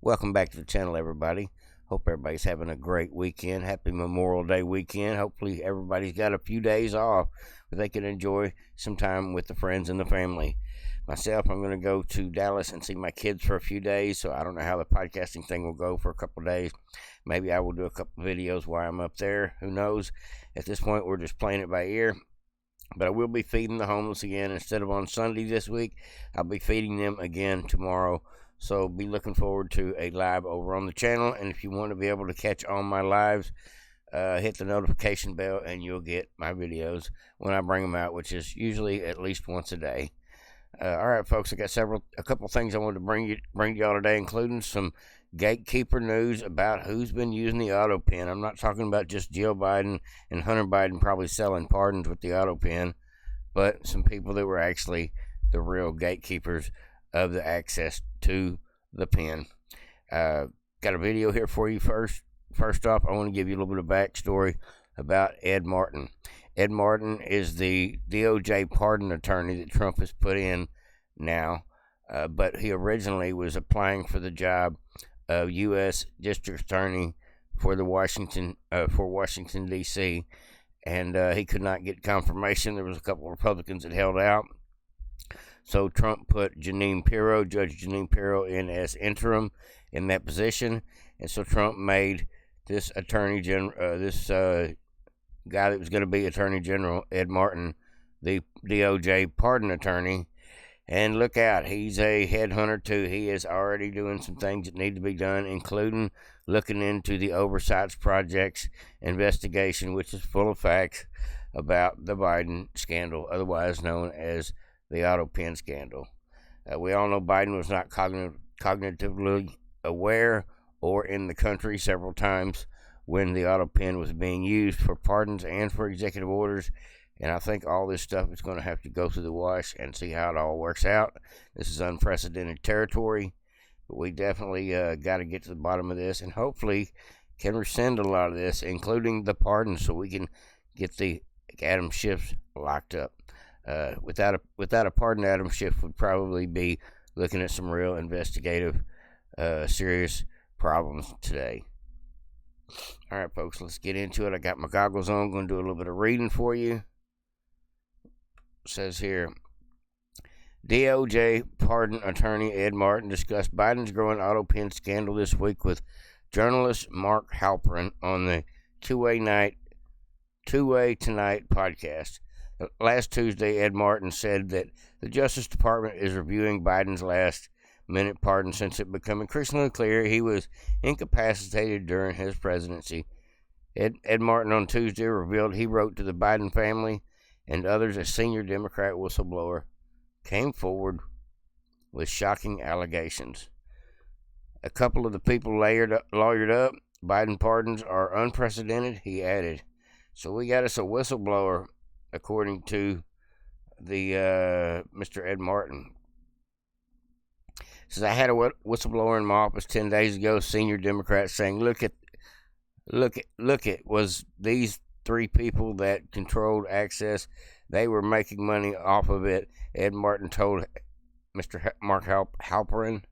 Welcome back to the channel, everybody. Hope everybody's having a great weekend. Happy Memorial Day weekend. Hopefully everybody's got a few days off where they can enjoy some time with the friends and the family. Myself, I'm going to go to Dallas and see my kids for a few days, so I don't know how the podcasting thing will go for a couple of days. Maybe I will do a couple of videos while I'm up there. Who knows? At this point, we're just playing it by ear. But I will be feeding the homeless again. Instead of on Sunday this week, I'll be feeding them again tomorrow. So be looking forward to a live over on the channel. And if you want to be able to catch all my lives, hit the notification bell and you'll get my videos when I bring them out, which is usually at least once a day. All right, folks, I got a couple things I wanted to bring to y'all today, including some gatekeeper news about who's been using the auto pen. I'm not talking about just Jill Biden and Hunter Biden probably selling pardons with the auto pen, but some people that were actually the real gatekeepers of the access to the pen. Got a video here for you first. First off, I want to give you a little bit of backstory about Ed Martin. Ed Martin is the DOJ pardon attorney that Trump has put in now, but he originally was applying for the job of U.S. District Attorney for Washington, D.C., and he could not get confirmation. There was a couple of Republicans that held out. So Trump put Judge Jeanine Pirro, in as interim in that position, and so Trump made this attorney general, guy that was going to be Attorney General, Ed Martin, the DOJ pardon attorney. And look out, he's a headhunter too. He is already doing some things that need to be done, including looking into the Oversight Project's investigation, which is full of facts about the Biden scandal, otherwise known as the auto pen scandal. We all know Biden was not cognitively aware or in the country several times when the auto pen was being used for pardons and for executive orders. And I think all this stuff is going to have to go through the wash and see how it all works out. This is unprecedented territory, but we definitely got to get to the bottom of this and hopefully can rescind a lot of this, including the pardons, so we can get the Adam Schiffs locked up. Without a pardon, Adam Schiff would probably be looking at some real investigative, serious problems today. All right, folks, let's get into it. I got my goggles on. I'm going to do a little bit of reading for you. It says here, DOJ pardon attorney Ed Martin discussed Biden's growing auto pen scandal this week with journalist Mark Halperin on the Two-Way Tonight podcast. Last Tuesday, Ed Martin said that the Justice Department is reviewing Biden's last-minute pardon since it became increasingly clear he was incapacitated during his presidency. Ed Martin on Tuesday revealed he wrote to the Biden family and others. A senior Democrat whistleblower came forward with shocking allegations. A couple of the people lawyered up. Biden pardons are unprecedented, he added. So we got us a whistleblower, according to the Mr. Ed Martin. Says, I had a whistleblower in my office 10 days ago, senior Democrat, saying, look at, was these three people that controlled access, they were making money off of it, Ed Martin told Mr. Mark Halperin.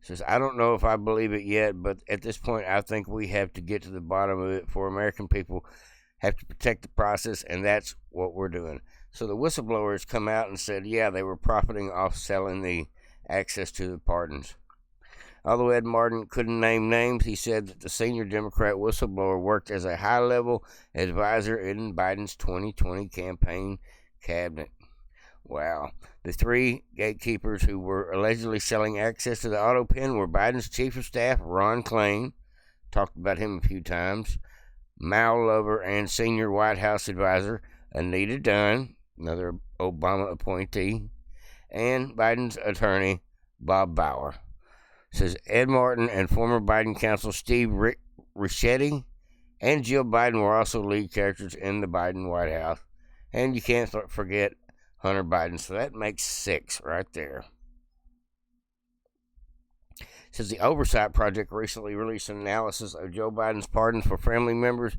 Says, I don't know if I believe it yet, but at this point, I think we have to get to the bottom of it. For American people have to protect the process, and that's what we're doing. So the whistleblowers come out and said, yeah, they were profiting off selling the access to the pardons. Although Ed Martin couldn't name names, he said that the senior Democrat whistleblower worked as a high-level advisor in Biden's 2020 campaign cabinet. Wow. The three gatekeepers who were allegedly selling access to the auto pen were Biden's chief of staff, Ron Klain, talked about him a few times, Mao lover and senior White House advisor Anita Dunn, another Obama appointee, and Biden's attorney, Bob Bauer. Says Ed Martin and former Biden counsel Steve Ricchetti and Jill Biden were also lead characters in the Biden White House. And you can't forget Hunter Biden. So that makes 6 right there. Says the Oversight Project recently released an analysis of Joe Biden's pardons for family members,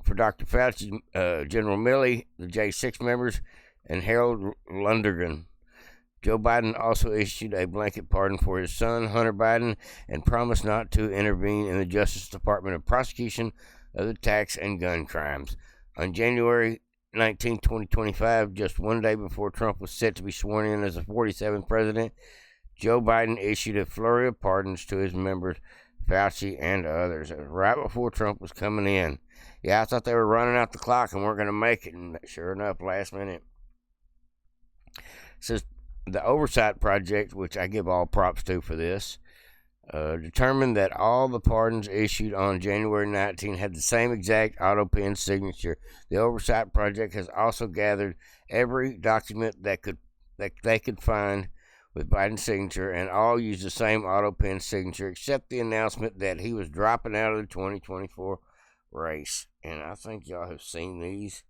for Dr. Fauci, General Milley, the J6 members, and Harold Lundergan. Joe Biden also issued a blanket pardon for his son, Hunter Biden, and promised not to intervene in the Justice Department prosecution of the tax and gun crimes. On January 19, 2025, just one day before Trump was set to be sworn in as the 47th president, Joe Biden issued a flurry of pardons to his members, Fauci and others. It was right before Trump was coming in. Yeah, I thought they were running out the clock and weren't going to make it, and sure enough, last minute. It says the Oversight Project, which I give all props to for this, determined that all the pardons issued on January 19 had the same exact auto pen signature. The Oversight Project has also gathered every document that they could find with Biden's signature, and all used the same auto pen signature, except the announcement that he was dropping out of the 2024 race. And I think y'all have seen these,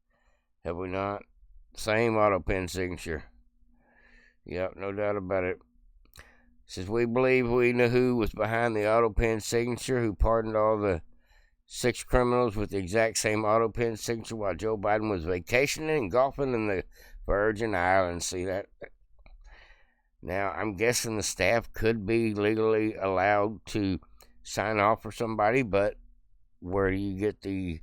have we not? Same auto pen signature. Yep, no doubt about it. Says we believe we know who was behind the auto pen signature, who pardoned all the 6 criminals with the exact same auto pen signature while Joe Biden was vacationing and golfing in the Virgin Islands. See that? Now, I'm guessing the staff could be legally allowed to sign off for somebody, but where do you get the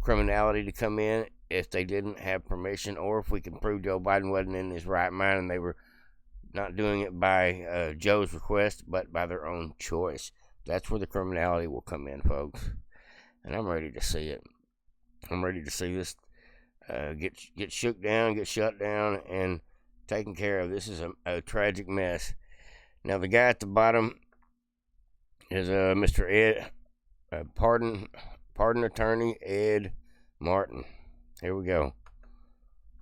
criminality to come in if they didn't have permission, or if we can prove Joe Biden wasn't in his right mind and they were not doing it by Joe's request, but by their own choice? That's where the criminality will come in, folks. And I'm ready to see it. I'm ready to see this get shook down, get shut down, and taken care of. This is a tragic mess. Now, the guy at the bottom is Mr. Ed, pardon attorney Ed Martin. Here we go.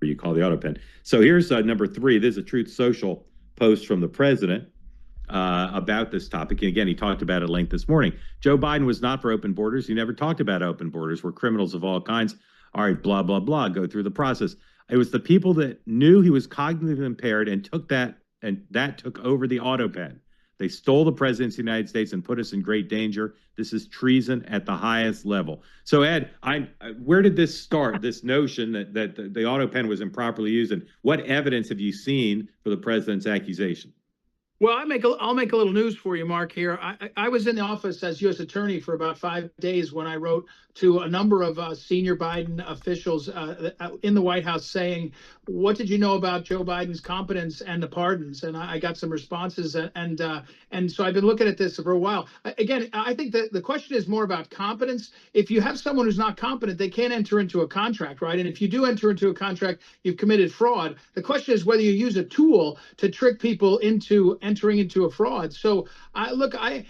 You call the auto pen. So here's number 3. This is a Truth Social post from the president about this topic. And again, he talked about it at length this morning. Joe Biden was not for open borders. He never talked about open borders where criminals of all kinds, all right, blah, blah, blah, go through the process. It was the people that knew he was cognitively impaired and took that, and that took over the auto pen. They stole the president of the United States and put us in great danger. This is treason at the highest level. So, Ed, where did this start, this notion that the auto pen was improperly used, and what evidence have you seen for the president's accusation? Well, I'll make a little news for you, Mark, here. I was in the office as U.S. Attorney for about 5 days when I wrote to a number of senior Biden officials in the White House saying, what did you know about Joe Biden's competence and the pardons? And I got some responses. And so I've been looking at this for a while. Again, I think that the question is more about competence. If you have someone who's not competent, they can't enter into a contract, right? And if you do enter into a contract, you've committed fraud. The question is whether you use a tool to trick people into entering into a fraud. So the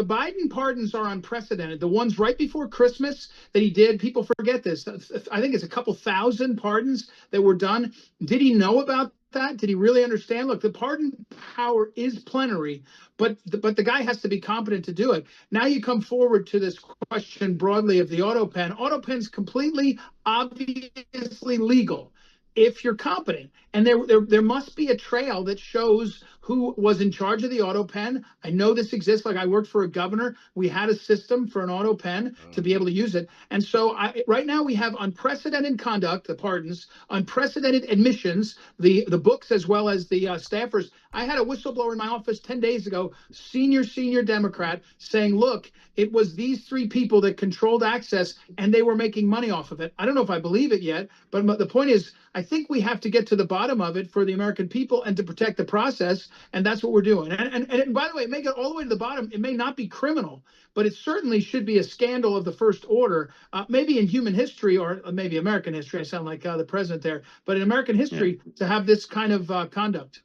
Biden pardons are unprecedented. The ones right before Christmas that he did, people forget this. I think it's a couple thousand pardons that were done. Did he know about that? Did he really understand? Look, the pardon power is plenary, but the guy has to be competent to do it. Now you come forward to this question broadly of the auto pen. Auto pen's completely obviously legal if you're competent, and there must be a trail that shows who was in charge of the auto pen. I know this exists. Like, I worked for a governor. We had a system for an auto pen to be able to use it. And so right now we have unprecedented conduct, the pardons, unprecedented admissions, the books, as well as the staffers. I had a whistleblower in my office 10 days ago, senior Democrat, saying, look, it was these 3 people that controlled access and they were making money off of it. I don't know if I believe it yet, but the point is, I think we have to get to the bottom of it for the American people and to protect the process. And that's what we're doing. And by the way, make it all the way to the bottom. It may not be criminal, but it certainly should be a scandal of the first order, maybe in human history, or maybe American history. I sound like the president there, but in American history, to have this kind of conduct.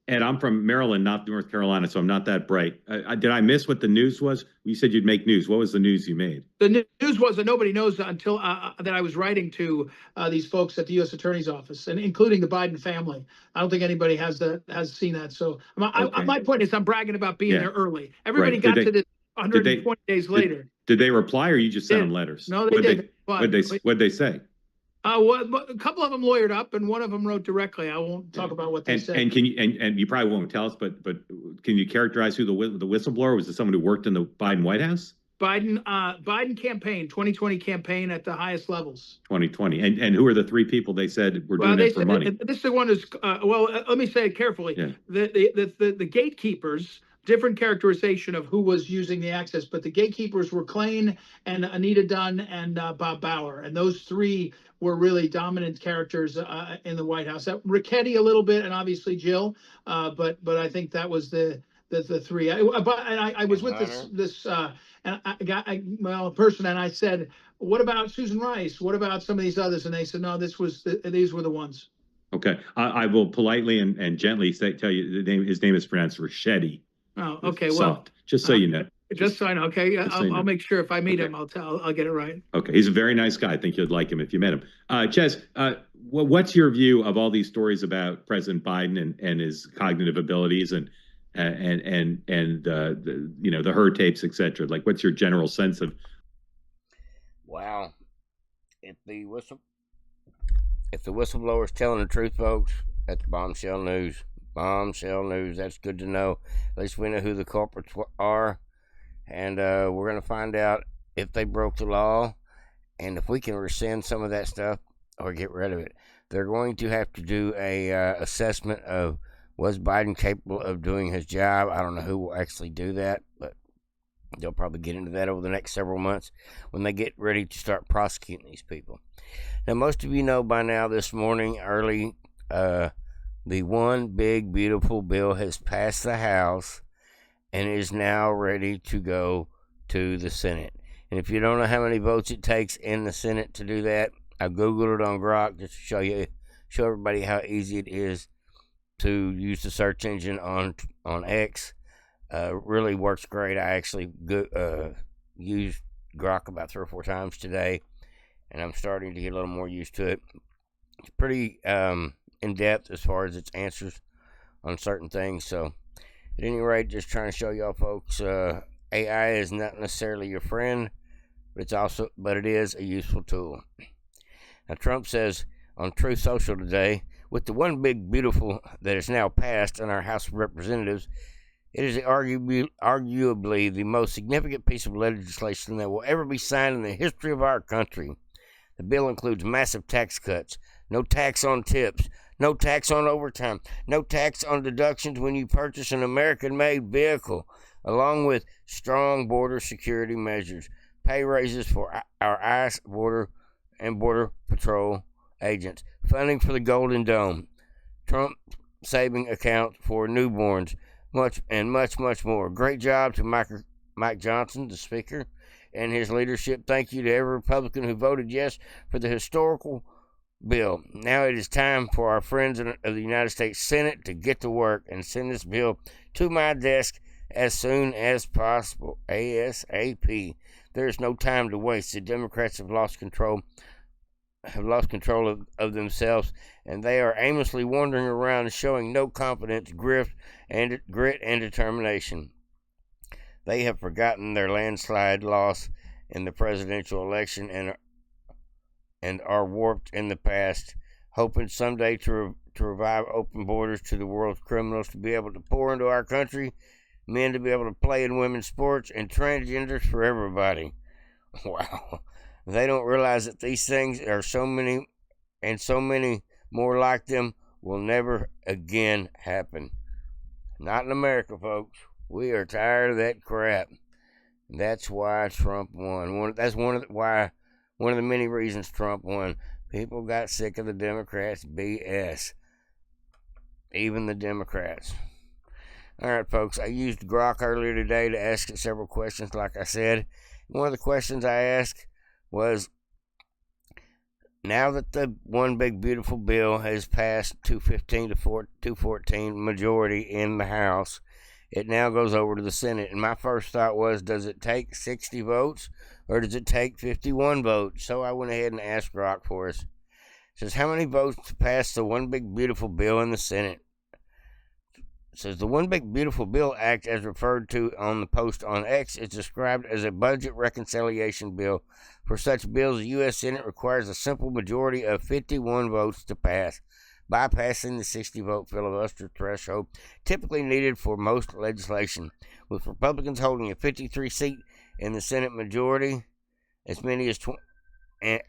And I'm from Maryland, not North Carolina, so I'm not that bright. Did I miss what the news was? You said you'd make news. What was the news you made? The news was that nobody knows until that I was writing to these folks at the U.S. Attorney's Office, and including the Biden family. I don't think anybody has seen that. So my point is, I'm bragging about being there early. Everybody got to this 120 days later. Did they reply, or you just sent them letters? No, they did. What'd they say? Well, a couple of them lawyered up, and one of them wrote directly. I won't talk about what they said. And can you and you probably won't tell us, but can you characterize who the whistleblower was? It someone who worked in the Biden White House? Biden campaign, 2020 campaign at the highest levels. 2020. And who are the three people they said were doing it for money? This is the one who's, let me say it carefully. Yeah. The gatekeepers, different characterization of who was using the access, but the gatekeepers were Klain and Anita Dunn and Bob Bauer. And those three were really dominant characters in the White House. Ricchetti a little bit, and obviously Jill, but I think that was the three. I was with this person, and I said, "What about Susan Rice? What about some of these others?" And they said, "No, these were the ones." Okay, I will politely and gently tell you his name is pronounced Ricchetti. Oh, okay. Soft, just so you know. Just so I know. Okay, I'll make sure if I meet him, I'll get it right. Okay, he's a very nice guy. I think you'd like him if you met him. Ches, what's your view of all these stories about President Biden and his cognitive abilities and the her tapes, etc.? Like, what's your general sense of? Wow, if the whistleblower's telling the truth, folks, that's bombshell news. Bombshell news. That's good to know. At least we know who the culprits are, and we're going to find out if they broke the law, and if we can rescind some of that stuff or get rid of it. They're going to have to do a assessment of, was Biden capable of doing his job? I don't know who will actually do that, but they'll probably get into that over the next several months when they get ready to start prosecuting these people. Now, most of you know by now this morning early, the one big beautiful bill has passed the House and is now ready to go to the Senate. And if you don't know how many votes it takes in the Senate to do that, I googled it on Grok just to show everybody how easy it is to use the search engine on X. Really works great. I actually used Grok about 3 or 4 times today, and I'm starting to get a little more used to it. It's pretty in depth as far as its answers on certain things. So, at any rate, just trying to show y'all folks, AI is not necessarily your friend, but it is a useful tool. Now, Trump says on Truth Social today, with the one big beautiful that is now passed in our House of Representatives, it is arguably the most significant piece of legislation that will ever be signed in the history of our country. The bill includes massive tax cuts, no tax on tips, no tax on overtime, no tax on deductions when you purchase an American-made vehicle, along with strong border security measures, pay raises for our ICE Border Patrol agents, funding for the Golden Dome, Trump saving account for newborns, much more. Great job to Mike Johnson, the Speaker, and his leadership. Thank you to every Republican who voted yes for the historical bill. Now it is time for our friends of the United States Senate to get to work and send this bill to my desk as soon as possible, ASAP. There is no time to waste. The Democrats have lost control of themselves, and they are aimlessly wandering around showing no confidence, grit, and determination. They have forgotten their landslide loss in the presidential election and are warped in the past, hoping someday to revive open borders to the world's criminals to be able to pour into our country, men to be able to play in women's sports, and transgenders for everybody. Wow. They don't realize that these things are so many more like them will never again happen. Not in America, folks. We are tired of that crap. That's why Trump won. That's one of the many reasons Trump won. People got sick of the Democrats' BS. Even the Democrats. All right, folks. I used Grok earlier today to ask it several questions, like I said. One of the questions I asked was, now that the one big beautiful bill has passed 215 to 214 majority in the House, it now goes over to the Senate. And my first thought was, does it take 60 votes or does it take 51 votes? So I went ahead and asked Grok for us. It says, how many votes to pass the one big beautiful bill in the Senate? It says the One Big Beautiful Bill Act, as referred to on the post on X, is described as a budget reconciliation bill. For such bills, the U.S. Senate requires a simple majority of 51 votes to pass, bypassing the 60-vote filibuster threshold typically needed for most legislation. With Republicans holding a 53-seat In the Senate majority, as many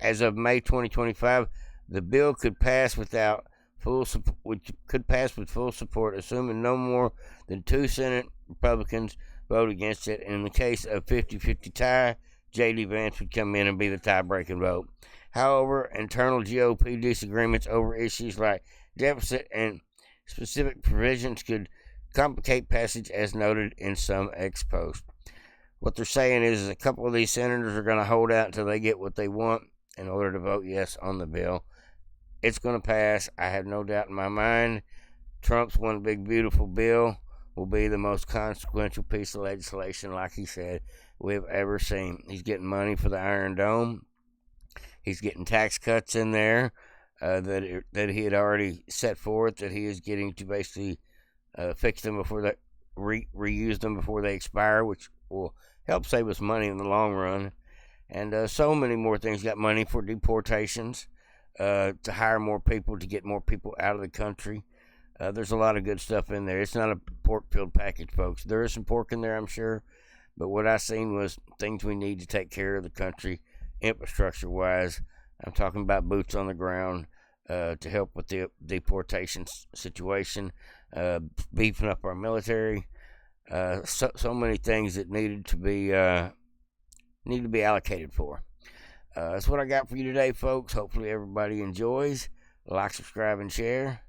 as of May 2025, the bill could pass without full support, which could pass with full support, assuming no more than 2 Senate Republicans vote against it. And in the case of 50-50 tie, J.D. Vance would come in and be the tie-breaking vote. However, internal GOP disagreements over issues like deficit and specific provisions could complicate passage, as noted in some ex post. What they're saying is a couple of these senators are going to hold out until they get what they want in order to vote yes on the bill. It's going to pass. I have no doubt in my mind. Trump's one big beautiful bill will be the most consequential piece of legislation, like he said, we've ever seen. He's getting money for the Iron Dome. He's getting tax cuts in there that he had already set forth, that he is getting to basically fix them before they reuse them before they expire, which will help save us money in the long run. And so many more things. Got money for deportations, to hire more people, to get more people out of the country. There's a lot of good stuff in there. It's not a pork-filled package, folks. There is some pork in there, I'm sure, but what I seen was things we need to take care of the country, infrastructure-wise. I'm talking about boots on the ground to help with the deportation situation, beefing up our military. So many things that need to be allocated for. That's what I got for you today, folks. Hopefully everybody enjoys. Like, subscribe, and share.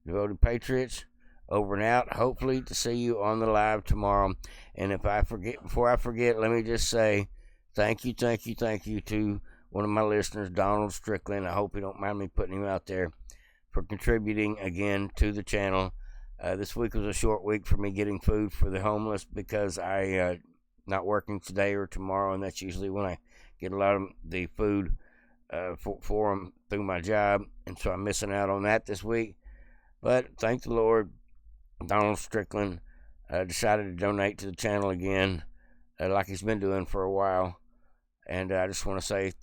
Devoted Patriots, over and out. Hopefully to see you on the live tomorrow. And before I forget, let me just say thank you to one of my listeners, Donald Strickland. I hope you don't mind me putting him out there, for contributing again to the channel. This week was a short week for me getting food for the homeless, because I not working today or tomorrow, and that's usually when I get a lot of the food for them through my job, and so I'm missing out on that this week. But thank the Lord, Donald Strickland decided to donate to the channel again, like he's been doing for a while. And I just want to say,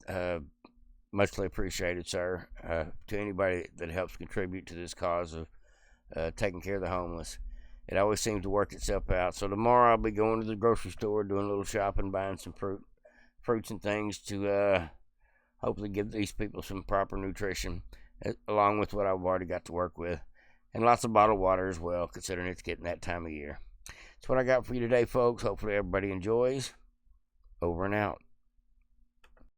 muchly appreciated, sir, to anybody that helps contribute to this cause of taking care of the homeless. It always seems to work itself out. So tomorrow I'll be going to the grocery store, doing a little shopping, buying some fruits and things to hopefully give these people some proper nutrition, along with what I've already got to work with. And lots of bottled water as well, considering it's getting that time of year. That's what I got for you today, folks. Hopefully everybody enjoys. Over and out.